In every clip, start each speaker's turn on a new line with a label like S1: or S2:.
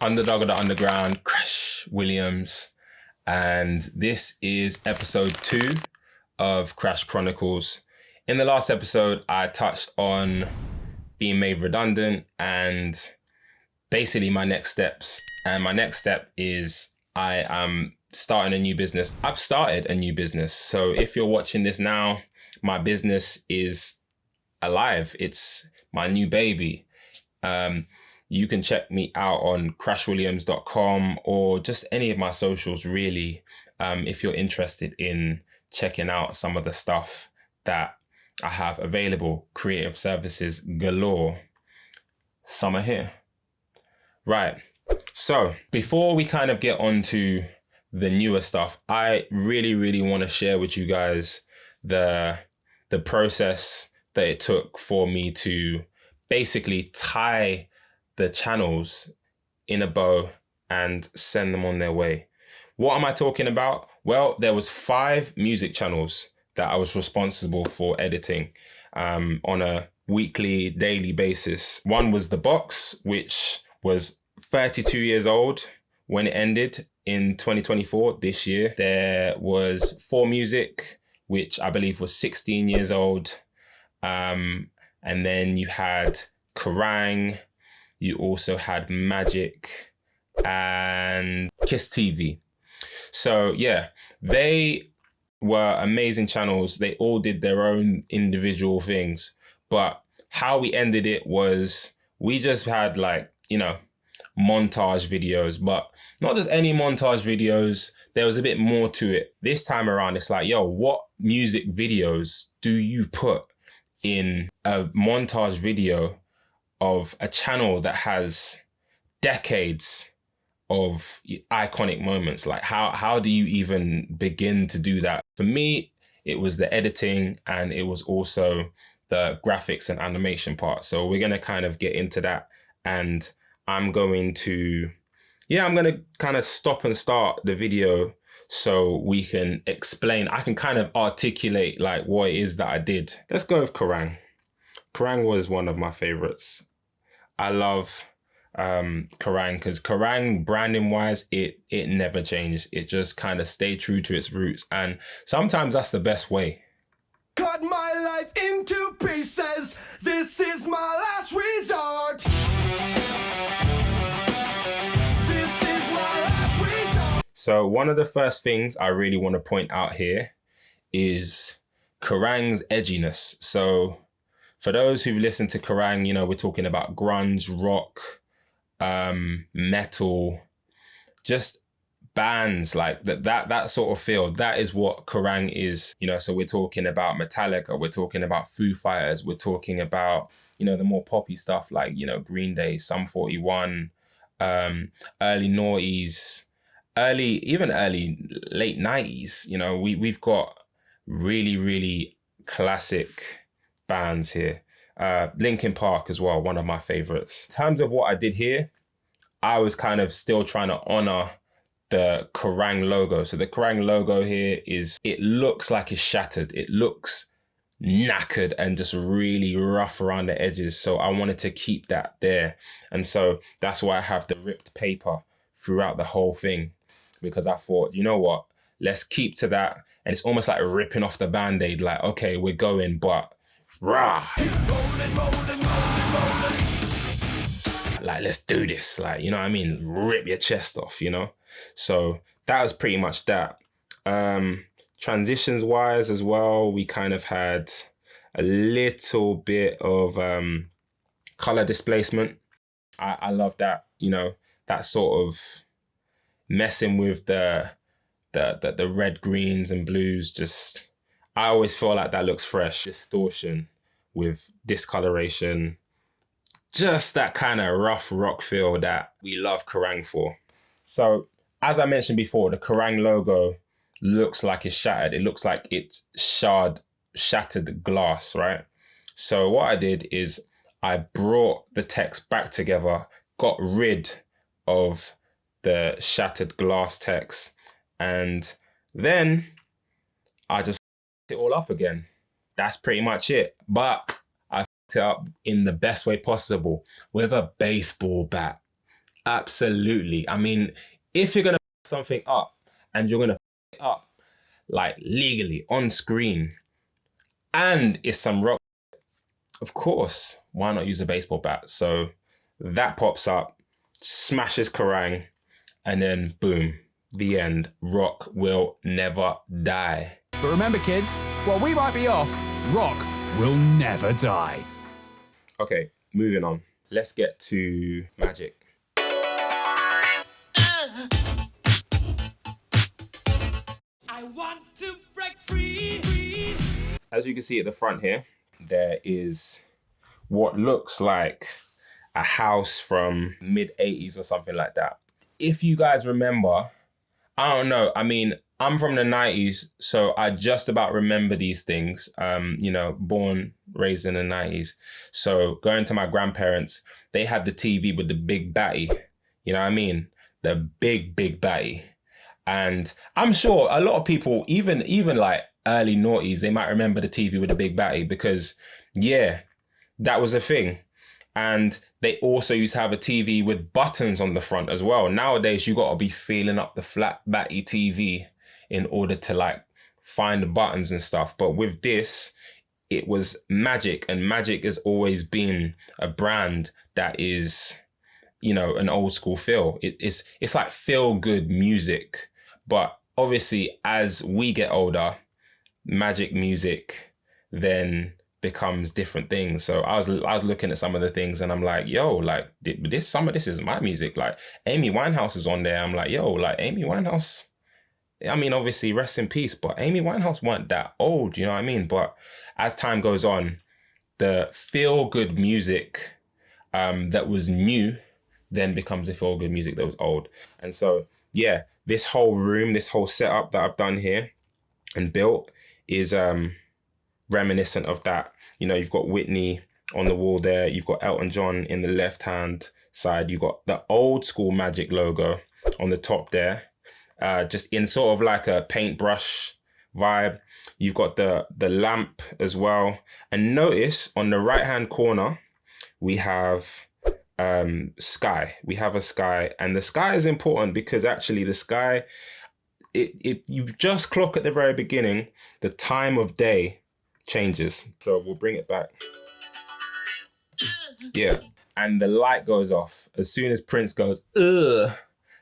S1: Underdog of the Underground, Krash Williams, and this is episode 2 of Krash Chronicles. In the last episode, I touched on being made redundant and basically my next steps. And my next step is I am starting a new business. I've started a new business. So if you're watching this now, my business is alive. It's my new baby. You can check me out on crashwilliams.com or just any of my socials, really, if you're interested in checking out some of the stuff that I have available. Creative services galore. Some are here. Right. So before we kind of get on to the newer stuff, I really want to share with you guys the process that it took for me to basically tie the channels in a bow and send them on their way. What am I talking about? Well, there was 5 music channels that I was responsible for editing on a weekly, daily basis. One was The Box, which was 32 years old when it ended in 2024, this year. There was 4 Music, which I believe was 16 years old. And then you had Kerrang, you also had Magic and Kiss TV. So yeah, they were amazing channels. They all did their own individual things. But how we ended it was we just had montage videos, but not just any montage videos. There was a bit more to it. This time around, it's like, yo, what music videos do you put in a montage video of a channel that has decades of iconic moments? Like how do you even begin to do that? For me, it was the editing and it was also the graphics and animation part. So we're going to kind of get into that, and I'm going to kind of stop and start the video so we can explain. I can kind of articulate like what it is that I did. Let's go with Kerrang. Kerrang was one of my favorites. I love Kerrang because Kerrang, branding wise, it never changed. It just kind of stayed true to its roots, and sometimes that's the best way.
S2: Cut my life into pieces. This is my last resort. This is my last resort.
S1: So one of the first things I really want to point out here is Kerrang's edginess. So for those who've listened to Kerrang, we're talking about grunge, rock, metal, just bands like that sort of feel. That is what Kerrang is. So we're talking about Metallica, we're talking about Foo Fighters, we're talking about, the more poppy stuff like, Green Day, Sum 41, early noughties, late 90s. We've got really classic bands here. Linkin Park as well, one of my favorites. In terms of what I did here, I was kind of still trying to honor the Kerrang logo. So the Kerrang logo here it looks like it's shattered. It looks knackered and just really rough around the edges. So I wanted to keep that there. And so that's why I have the ripped paper throughout the whole thing, because I thought, you know what, let's keep to that. And it's almost like ripping off the Band-Aid, like, okay, we're going, but rah.
S2: Rolling.
S1: Like, let's do this. Like, you know what I mean? Rip your chest off, So that was pretty much that. Transitions wise as well, we kind of had a little bit of color displacement. I love that, that sort of messing with the red, greens and blues. Just, I always feel like that looks fresh. Distortion with discoloration. Just that kind of rough rock feel that we love Kerrang for. So as I mentioned before, the Kerrang logo looks like it's shattered. It looks like it's shattered glass, right? So what I did is I brought the text back together, got rid of the shattered glass text, and then I just it all up again. That's pretty much it. But I it up in the best way possible with a baseball bat. Absolutely. I mean, if you're going to f something up and you're going to f it up like legally on screen and it's some rock, of course, why not use a baseball bat? So that pops up, smashes Kerrang, and then boom, the end. Rock will never die.
S3: But remember, kids, while we might be off, rock will never die.
S1: Okay, moving on. Let's get to Magic.
S4: I want to break free.
S1: As you can see at the front here, there is what looks like a house from mid-80s or something like that. If you guys remember, I don't know, I mean, I'm from the 90s, so I just about remember these things. You know, born, raised in the 90s. So going to my grandparents, they had the TV with the big batty. You know what I mean? The big batty. And I'm sure a lot of people, even like early noughties, they might remember the TV with the big batty because, yeah, that was a thing. And they also used to have a TV with buttons on the front as well. Nowadays, you got to be feeling up the flat batty TV in order to like find the buttons and stuff. But with this, it was Magic, and Magic has always been a brand that is, you know, an old school feel. It's like feel good music. But obviously, as we get older, Magic music then becomes different things. So I was looking at some of the things and I'm like, yo, like some of this is my music. Like Amy Winehouse is on there. I'm like, yo, like Amy Winehouse. I mean, obviously rest in peace, but Amy Winehouse weren't that old, you know what I mean? But as time goes on, the feel good music that was new then becomes the feel good music that was old. And so, yeah, this whole room, this whole setup that I've done here and built is reminiscent of that. You know, you've got Whitney on the wall there. You've got Elton John in the left-hand side. You've got the old school Magic logo on the top there, just in sort of like a paintbrush vibe. You've got the lamp as well. And notice on the right-hand corner, we have sky. We have a sky, and the sky is important because actually the sky, you just clock at the very beginning, the time of day changes. So we'll bring it back. Yeah. And the light goes off. As soon as Prince goes, ugh,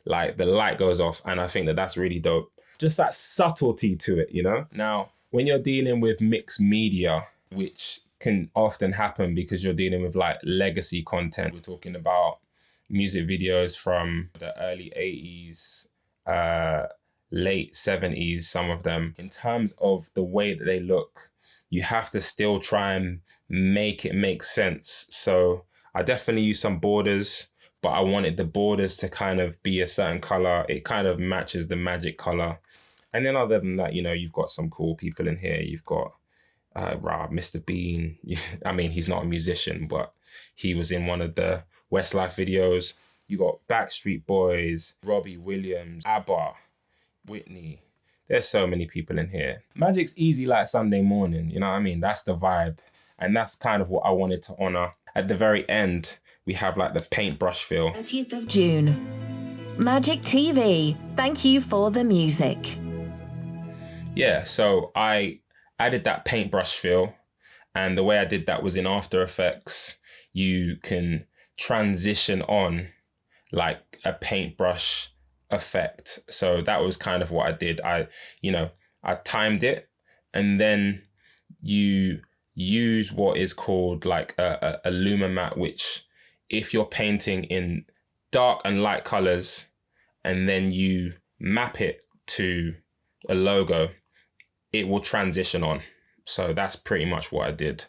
S1: like the light goes off. And I think that that's really dope. Just that subtlety to it, you know? Now, when you're dealing with mixed media, which can often happen because you're dealing with like legacy content. We're talking about music videos from the early 80s, late 70s, some of them. In terms of the way that they look, you have to still try and make it make sense. So I definitely use some borders, but I wanted the borders to kind of be a certain color. It kind of matches the Magic color. And then other than that, you know, you've got some cool people in here. You've got Mr. Bean. I mean, he's not a musician, but he was in one of the Westlife videos. You got Backstreet Boys, Robbie Williams, ABBA, Whitney. There's so many people in here. Magic's easy like Sunday morning, you know what I mean? That's the vibe. And that's kind of what I wanted to honor. At the very end, we have like the paintbrush feel.
S5: 30th of June. Magic TV. Thank you for the music.
S1: Yeah, so I added that paintbrush feel, and the way I did that was in After Effects. You can transition on like a paintbrush effect. So that was kind of what I did. I timed it, and then you use what is called like a luma mat, which if you're painting in dark and light colors, and then you map it to a logo, it will transition on. So that's pretty much what I did.